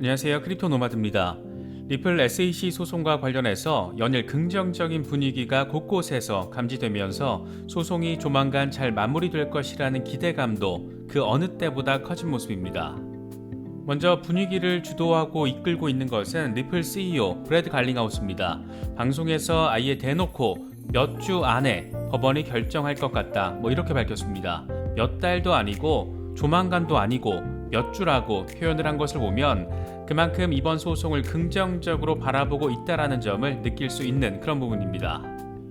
안녕하세요. 크립토 노마드입니다. 리플 SEC 소송과 관련해서 연일 긍정적인 분위기가 곳곳에서 감지되면서 소송이 조만간 잘 마무리될 것이라는 기대감도 그 어느 때보다 커진 모습입니다. 먼저 분위기를 주도하고 이끌고 있는 것은 리플 CEO 브래드 갈링하우스입니다. 방송에서 아예 대놓고 몇 주 안에 법원이 결정할 것 같다 이렇게 밝혔습니다. 몇 달도 아니고 조만간도 아니고 몇 주라고 표현을 한 것을 보면 그만큼 이번 소송을 긍정적으로 바라보고 있다는 점을 느낄 수 있는 그런 부분입니다.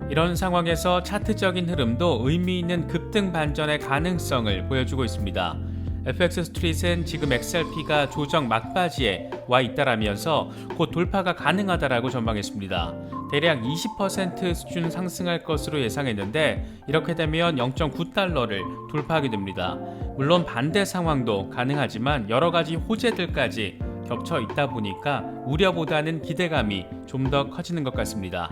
이런 상황에서 차트적인 흐름도 의미 있는 급등 반전의 가능성을 보여주고 있습니다. FX 스트릿은 지금 XRP가 조정 막바지에 와 있다라면서 곧 돌파가 가능하다라고 전망했습니다. 대략 20% 수준 상승할 것으로 예상했는데 이렇게 되면 0.9달러를 돌파하게 됩니다. 물론 반대 상황도 가능하지만 여러 가지 호재들까지 겹쳐 있다 보니까 우려보다는 기대감이 좀 더 커지는 것 같습니다.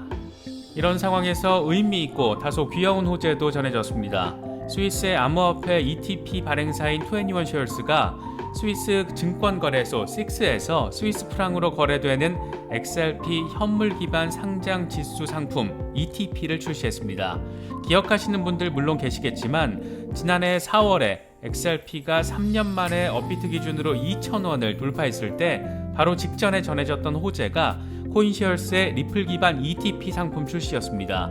이런 상황에서 의미 있고 다소 귀여운 호재도 전해졌습니다. 스위스의 암호화폐 ETP 발행사인 21쉐어스가 스위스 증권거래소 6에서 스위스 프랑으로 거래되는 XRP 현물 기반 상장 지수 상품 ETP를 출시했습니다. 기억하시는 분들 물론 계시겠지만 지난해 4월에 XRP가 3년 만에 업비트 기준으로 2,000원을 돌파했을 때 바로 직전에 전해졌던 호재가 코인쉐어스의 리플 기반 ETP 상품 출시였습니다.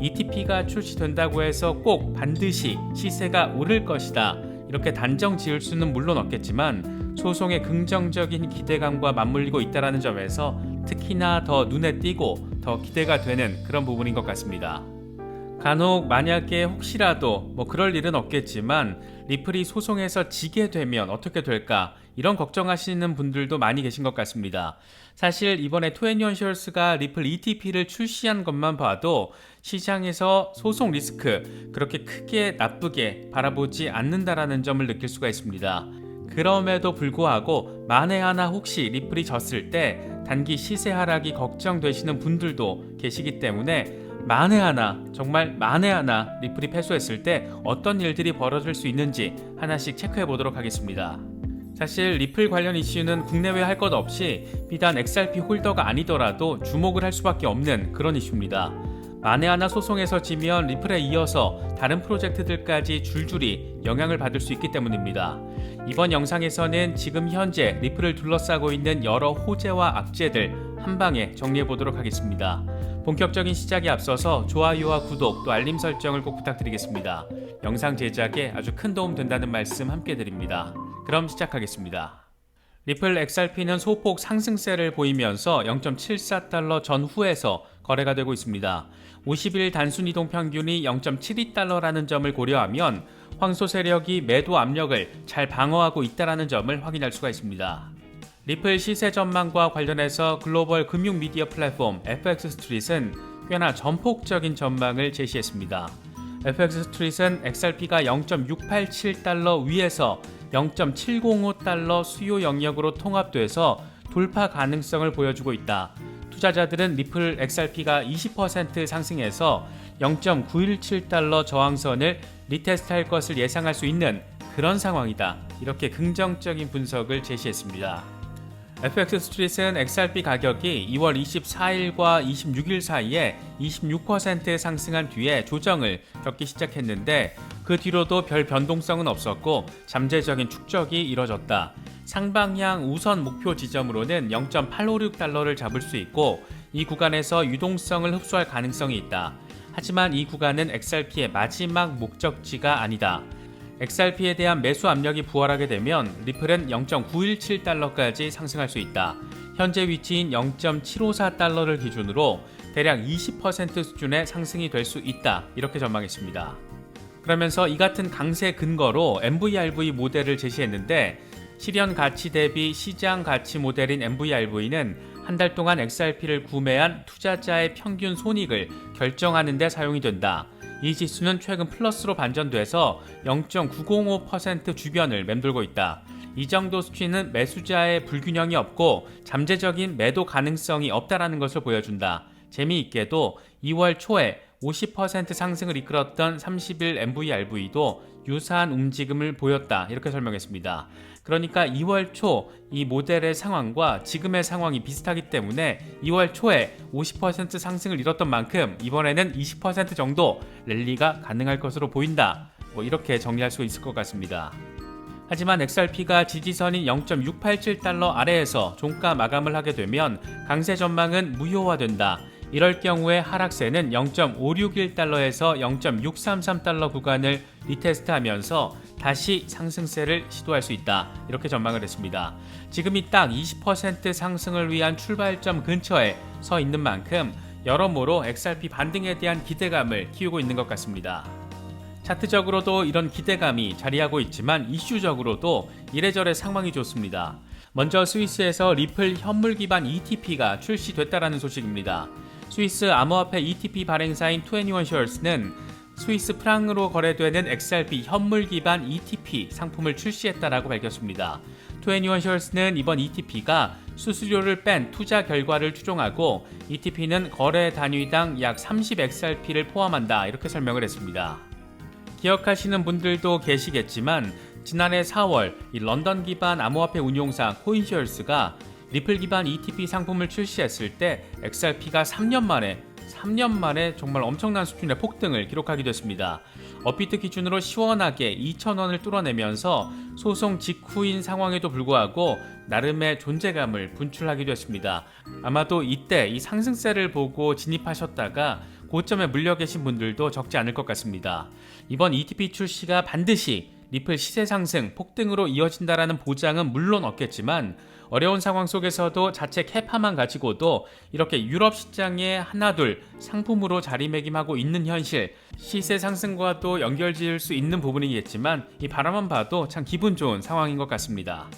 ETP가 출시된다고 해서 꼭 반드시 시세가 오를 것이다 이렇게 단정 지을 수는 물론 없겠지만 소송의 긍정적인 기대감과 맞물리고 있다는 점에서 특히나 더 눈에 띄고 더 기대가 되는 그런 부분인 것 같습니다. 간혹 만약에 혹시라도 그럴 일은 없겠지만 리플이 소송에서 지게 되면 어떻게 될까 이런 걱정하시는 분들도 많이 계신 것 같습니다. 사실 이번에 21쉐어스가 리플 ETP를 출시한 것만 봐도 시장에서 소송 리스크 그렇게 크게 나쁘게 바라보지 않는다라는 점을 느낄 수가 있습니다. 그럼에도 불구하고 만에 하나 혹시 리플이 졌을 때 단기 시세 하락이 걱정되시는 분들도 계시기 때문에 만에 하나 정말 만에 하나 리플이 패소했을 때 어떤 일들이 벌어질 수 있는지 하나씩 체크해 보도록 하겠습니다. 사실 리플 관련 이슈는 국내외 할 것 없이 비단 XRP 홀더가 아니더라도 주목을 할 수밖에 없는 그런 이슈입니다. 만에 하나 소송에서 지면 리플에 이어서 다른 프로젝트들까지 줄줄이 영향을 받을 수 있기 때문입니다. 이번 영상에서는 지금 현재 리플을 둘러싸고 있는 여러 호재와 악재들 한 방에 정리해 보도록 하겠습니다. 본격적인 시작에 앞서서 좋아요와 구독 또 알림 설정을 꼭 부탁드리겠습니다. 영상 제작에 아주 큰 도움 된다는 말씀 함께 드립니다. 그럼 시작하겠습니다. 리플 XRP는 소폭 상승세를 보이면서 0.74달러 전후에서 거래가 되고 있습니다. 50일 단순 이동 평균이 0.72달러라는 점을 고려하면 황소 세력이 매도 압력을 잘 방어하고 있다는 점을 확인할 수가 있습니다. 리플 시세 전망과 관련해서 글로벌 금융 미디어 플랫폼 FX 스트릿은 꽤나 전폭적인 전망을 제시했습니다. FX 스트릿은 XRP가 0.687달러 위에서 0.705달러 수요 영역으로 통합돼서 돌파 가능성을 보여주고 있다. 투자자들은 리플 XRP가 20% 상승해서 0.917달러 저항선을 리테스트할 것을 예상할 수 있는 그런 상황이다. 이렇게 긍정적인 분석을 제시했습니다. FX 스트릿은 XRP 가격이 2월 24일과 26일 사이에 26% 상승한 뒤에 조정을 겪기 시작했는데 그 뒤로도 별 변동성은 없었고 잠재적인 축적이 이뤄졌다. 상방향 우선 목표 지점으로는 0.856달러를 잡을 수 있고 이 구간에서 유동성을 흡수할 가능성이 있다. 하지만 이 구간은 XRP의 마지막 목적지가 아니다. XRP에 대한 매수 압력이 부활하게 되면 리플은 0.917달러까지 상승할 수 있다. 현재 위치인 0.754달러를 기준으로 대략 20% 수준의 상승이 될 수 있다. 이렇게 전망했습니다. 그러면서 이 같은 강세 근거로 MVRV 모델을 제시했는데 실현 가치 대비 시장 가치 모델인 MVRV는 한 달 동안 XRP를 구매한 투자자의 평균 손익을 결정하는 데 사용이 된다. 이 지수는 최근 플러스로 반전돼서 0.905% 주변을 맴돌고 있다. 이 정도 수치는 매수자의 불균형이 없고 잠재적인 매도 가능성이 없다라는 것을 보여준다. 재미있게도 2월 초에 50% 상승을 이끌었던 30일 MVRV도 유사한 움직임을 보였다. 이렇게 설명했습니다. 그러니까 2월 초 이 모델의 상황과 지금의 상황이 비슷하기 때문에 2월 초에 50% 상승을 이뤘던 만큼 이번에는 20% 정도 랠리가 가능할 것으로 보인다. 이렇게 정리할 수 있을 것 같습니다. 하지만 XRP가 지지선인 0.687달러 아래에서 종가 마감을 하게 되면 강세 전망은 무효화된다. 이럴 경우에 하락세는 0.561달러에서 0.633달러 구간을 리테스트하면서 다시 상승세를 시도할 수 있다. 이렇게 전망을 했습니다. 지금이 딱 20% 상승을 위한 출발점 근처에 서 있는 만큼 여러모로 XRP 반등에 대한 기대감을 키우고 있는 것 같습니다. 차트적으로도 이런 기대감이 자리하고 있지만 이슈적으로도 이래저래 상황이 좋습니다. 먼저 스위스에서 리플 현물 기반 ETP가 출시됐다라는 소식입니다. 스위스 암호화폐 ETP 발행사인 21shares는 스위스 프랑으로 거래되는 XRP 현물 기반 ETP 상품을 출시했다라고 밝혔습니다. 21shares는 이번 ETP가 수수료를 뺀 투자 결과를 추종하고 ETP는 거래 단위당 약 30XRP를 포함한다 이렇게 설명을 했습니다. 기억하시는 분들도 계시겠지만 지난해 4월 이 런던 기반 암호화폐 운용사 코인쉐어스가 리플 기반 ETP 상품을 출시했을 때 XRP가 3년 만에 정말 엄청난 수준의 폭등을 기록하기도 했습니다. 업비트 기준으로 시원하게 2,000원을 뚫어내면서 소송 직후인 상황에도 불구하고 나름의 존재감을 분출하기도 했습니다. 아마도 이때 이 상승세를 보고 진입하셨다가 고점에 물려 계신 분들도 적지 않을 것 같습니다. 이번 ETP 출시가 반드시 리플 시세 상승, 폭등으로 이어진다라는 보장은 물론 없겠지만 어려운 상황 속에서도 자체 캐파만 가지고도 이렇게 유럽 시장에 하나둘 상품으로 자리매김하고 있는 현실, 시세 상승과도 연결지을 수 있는 부분이겠지만 이 바라만 봐도 참 기분 좋은 상황인 것 같습니다.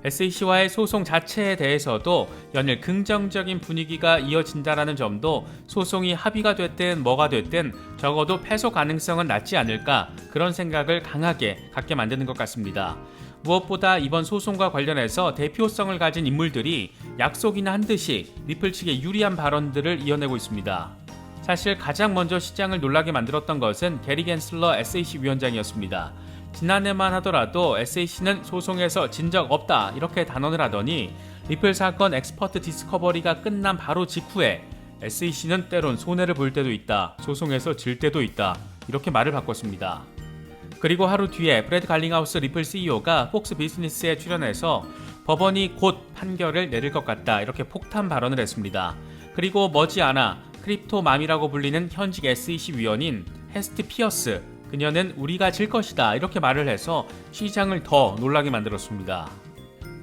SEC와의 소송 자체에 대해서도 연일 긍정적인 분위기가 이어진다라는 점도 소송이 합의가 됐든 뭐가 됐든 적어도 패소 가능성은 낮지 않을까 그런 생각을 강하게 갖게 만드는 것 같습니다. 무엇보다 이번 소송과 관련해서 대표성을 가진 인물들이 약속이나 한 듯이 리플 측에 유리한 발언들을 이어내고 있습니다. 사실 가장 먼저 시장을 놀라게 만들었던 것은 게리 겐슬러 SEC 위원장이었습니다. 지난해만 하더라도 SEC는 소송에서 진 적 없다 이렇게 단언을 하더니 리플 사건 엑스퍼트 디스커버리가 끝난 바로 직후에 SEC는 때론 손해를 볼 때도 있다, 소송에서 질 때도 있다 이렇게 말을 바꿨습니다. 그리고 하루 뒤에 브래드 갈링하우스 리플 CEO가 폭스 비즈니스에 출연해서 법원이 곧 판결을 내릴 것 같다 이렇게 폭탄 발언을 했습니다. 그리고 머지않아 크립토맘이라고 불리는 현직 SEC 위원인 헤스트 피어스, 그녀는 우리가 질 것이다 이렇게 말을 해서 시장을 더 놀라게 만들었습니다.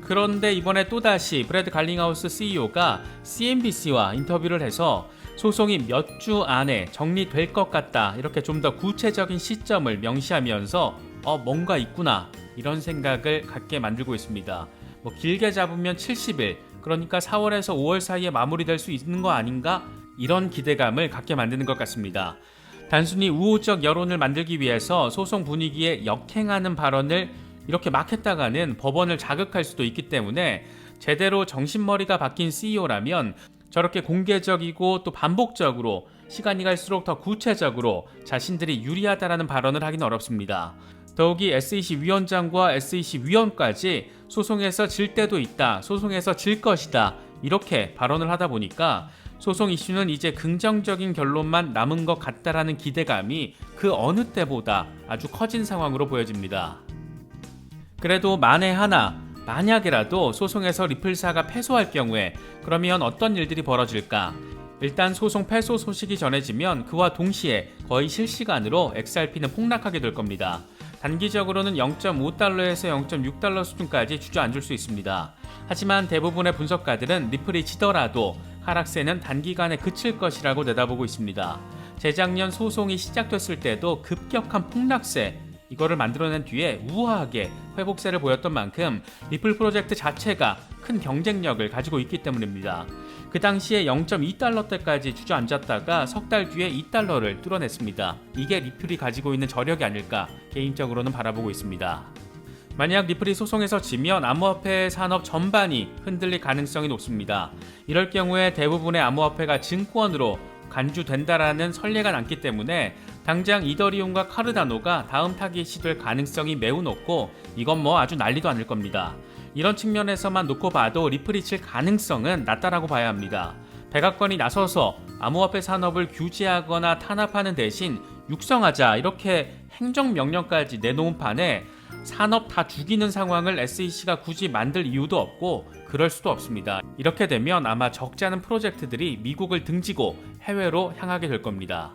그런데 이번에 또다시 브래드 갈링하우스 CEO가 CNBC와 인터뷰를 해서 소송이 몇 주 안에 정리될 것 같다 이렇게 좀 더 구체적인 시점을 명시하면서 뭔가 있구나 이런 생각을 갖게 만들고 있습니다. 길게 잡으면 70일, 그러니까 4월에서 5월 사이에 마무리될 수 있는 거 아닌가 이런 기대감을 갖게 만드는 것 같습니다. 단순히 우호적 여론을 만들기 위해서 소송 분위기에 역행하는 발언을 이렇게 막 했다가는 법원을 자극할 수도 있기 때문에 제대로 정신머리가 바뀐 CEO라면 저렇게 공개적이고 또 반복적으로 시간이 갈수록 더 구체적으로 자신들이 유리하다라는 발언을 하기는 어렵습니다. 더욱이 SEC 위원장과 SEC 위원까지 소송에서 질 때도 있다, 소송에서 질 것이다 이렇게 발언을 하다 보니까 소송 이슈는 이제 긍정적인 결론만 남은 것 같다라는 기대감이 그 어느 때보다 아주 커진 상황으로 보여집니다. 그래도 만에 하나, 만약에라도 소송에서 리플사가 패소할 경우에 그러면 어떤 일들이 벌어질까? 일단 소송 패소 소식이 전해지면 그와 동시에 거의 실시간으로 XRP는 폭락하게 될 겁니다. 단기적으로는 0.5달러에서 0.6달러 수준까지 주저앉을 수 있습니다. 하지만 대부분의 분석가들은 리플이 지더라도 하락세는 단기간에 그칠 것이라고 내다보고 있습니다. 재작년 소송이 시작됐을 때도 급격한 폭락세, 이거를 만들어낸 뒤에 우아하게 회복세를 보였던 만큼 리플 프로젝트 자체가 큰 경쟁력을 가지고 있기 때문입니다. 그 당시에 0.2달러대까지 주저앉았다가 석 달 뒤에 2달러를 뚫어냈습니다. 이게 리플이 가지고 있는 저력이 아닐까 개인적으로는 바라보고 있습니다. 만약 리플이 소송에서 지면 암호화폐 산업 전반이 흔들릴 가능성이 높습니다. 이럴 경우에 대부분의 암호화폐가 증권으로 간주된다라는 선례가 남기 때문에 당장 이더리움과 카르다노가 다음 타깃이 될 가능성이 매우 높고 이건 뭐 아주 난리도 아닐 겁니다. 이런 측면에서만 놓고 봐도 리플이 칠 가능성은 낮다라고 봐야 합니다. 백악관이 나서서 암호화폐 산업을 규제하거나 탄압하는 대신 육성하자 이렇게 행정명령까지 내놓은 판에 산업 다 죽이는 상황을 SEC가 굳이 만들 이유도 없고 그럴 수도 없습니다. 이렇게 되면 아마 적지 않은 프로젝트들이 미국을 등지고 해외로 향하게 될 겁니다.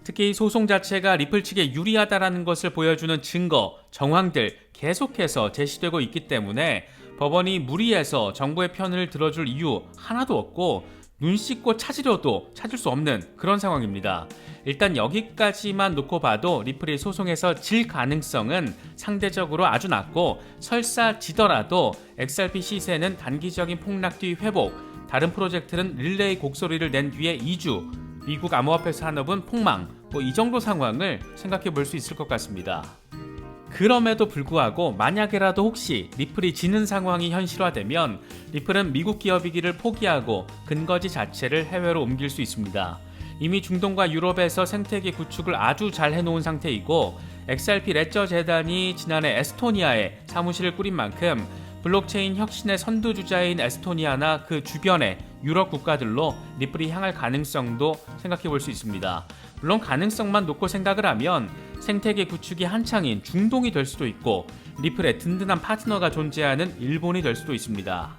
특히 소송 자체가 리플 측에 유리하다라는 것을 보여주는 증거, 정황들 계속해서 제시되고 있기 때문에 법원이 무리해서 정부의 편을 들어줄 이유 하나도 없고 눈 씻고 찾으려도 찾을 수 없는 그런 상황입니다. 일단 여기까지만 놓고 봐도 리플이 소송에서 질 가능성은 상대적으로 아주 낮고 설사 지더라도 XRP 시세는 단기적인 폭락 뒤 회복, 다른 프로젝트는 릴레이 곡소리를 낸 뒤에 2주, 미국 암호화폐 산업은 폭망, 이 정도 상황을 생각해 볼 수 있을 것 같습니다. 그럼에도 불구하고 만약에라도 혹시 리플이 지는 상황이 현실화되면 리플은 미국 기업이기를 포기하고 근거지 자체를 해외로 옮길 수 있습니다. 이미 중동과 유럽에서 생태계 구축을 아주 잘 해놓은 상태이고 XRP 레저 재단이 지난해 에스토니아에 사무실을 꾸린 만큼 블록체인 혁신의 선두주자인 에스토니아나 그 주변의 유럽 국가들로 리플이 향할 가능성도 생각해 볼 수 있습니다. 물론 가능성만 놓고 생각을 하면 생태계 구축이 한창인 중동이 될 수도 있고 리플의 든든한 파트너가 존재하는 일본이 될 수도 있습니다.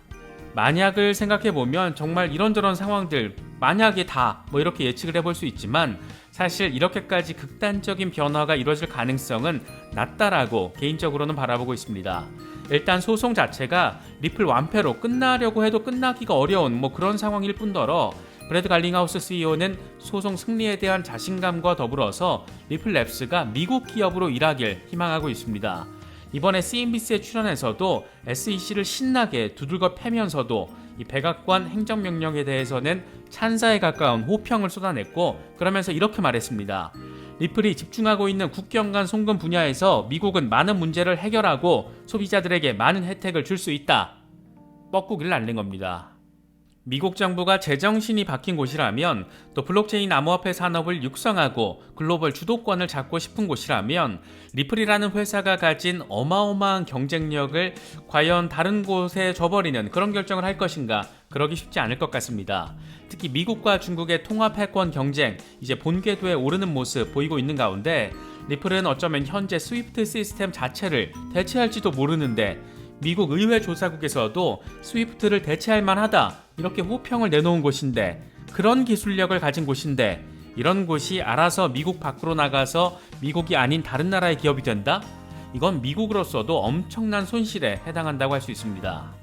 만약을 생각해보면 정말 이런저런 상황들 만약에 다 이렇게 예측을 해볼 수 있지만 사실 이렇게까지 극단적인 변화가 이루어질 가능성은 낮다라고 개인적으로는 바라보고 있습니다. 일단 소송 자체가 리플 완패로 끝나려고 해도 끝나기가 어려운 그런 상황일 뿐더러 브래드 갈링하우스 CEO는 소송 승리에 대한 자신감과 더불어서 리플랩스가 미국 기업으로 일하길 희망하고 있습니다. 이번에 CNBC에 출연해서도 SEC를 신나게 두들겨 패면서도 이 백악관 행정명령에 대해서는 찬사에 가까운 호평을 쏟아냈고 그러면서 이렇게 말했습니다. 리플이 집중하고 있는 국경 간 송금 분야에서 미국은 많은 문제를 해결하고 소비자들에게 많은 혜택을 줄 수 있다. 뻐꾸기를 날린 겁니다. 미국 정부가 제정신이 박힌 곳이라면 또 블록체인 암호화폐 산업을 육성하고 글로벌 주도권을 잡고 싶은 곳이라면 리플이라는 회사가 가진 어마어마한 경쟁력을 과연 다른 곳에 줘버리는 그런 결정을 할 것인가 그러기 쉽지 않을 것 같습니다. 특히 미국과 중국의 통합 패권 경쟁 이제 본궤도에 오르는 모습 보이고 있는 가운데 리플은 어쩌면 현재 스위프트 시스템 자체를 대체할지도 모르는데 미국 의회 조사국에서도 스위프트를 대체할 만하다 이렇게 호평을 내놓은 곳인데 그런 기술력을 가진 곳인데 이런 곳이 알아서 미국 밖으로 나가서 미국이 아닌 다른 나라의 기업이 된다? 이건 미국으로서도 엄청난 손실에 해당한다고 할 수 있습니다.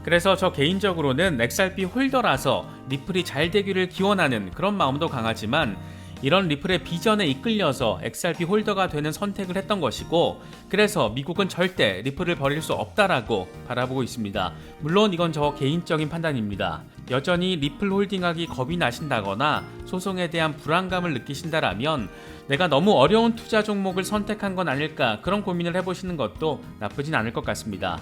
그래서 저 개인적으로는 XRP 홀더라서 리플이 잘 되기를 기원하는 그런 마음도 강하지만 이런 리플의 비전에 이끌려서 XRP 홀더가 되는 선택을 했던 것이고 그래서 미국은 절대 리플을 버릴 수 없다라고 바라보고 있습니다. 물론 이건 저 개인적인 판단입니다. 여전히 리플 홀딩하기 겁이 나신다거나 소송에 대한 불안감을 느끼신다라면 내가 너무 어려운 투자 종목을 선택한 건 아닐까 그런 고민을 해보시는 것도 나쁘진 않을 것 같습니다.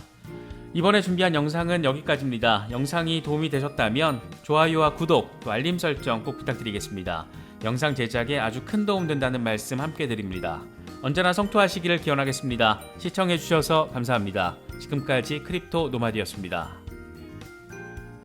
이번에 준비한 영상은 여기까지입니다. 영상이 도움이 되셨다면 좋아요와 구독, 또 알림 설정 꼭 부탁드리겠습니다. 영상 제작에 아주 큰 도움 된다는 말씀 함께 드립니다. 언제나 성투하시기를 기원하겠습니다. 시청해주셔서 감사합니다. 지금까지 크립토 노마디였습니다.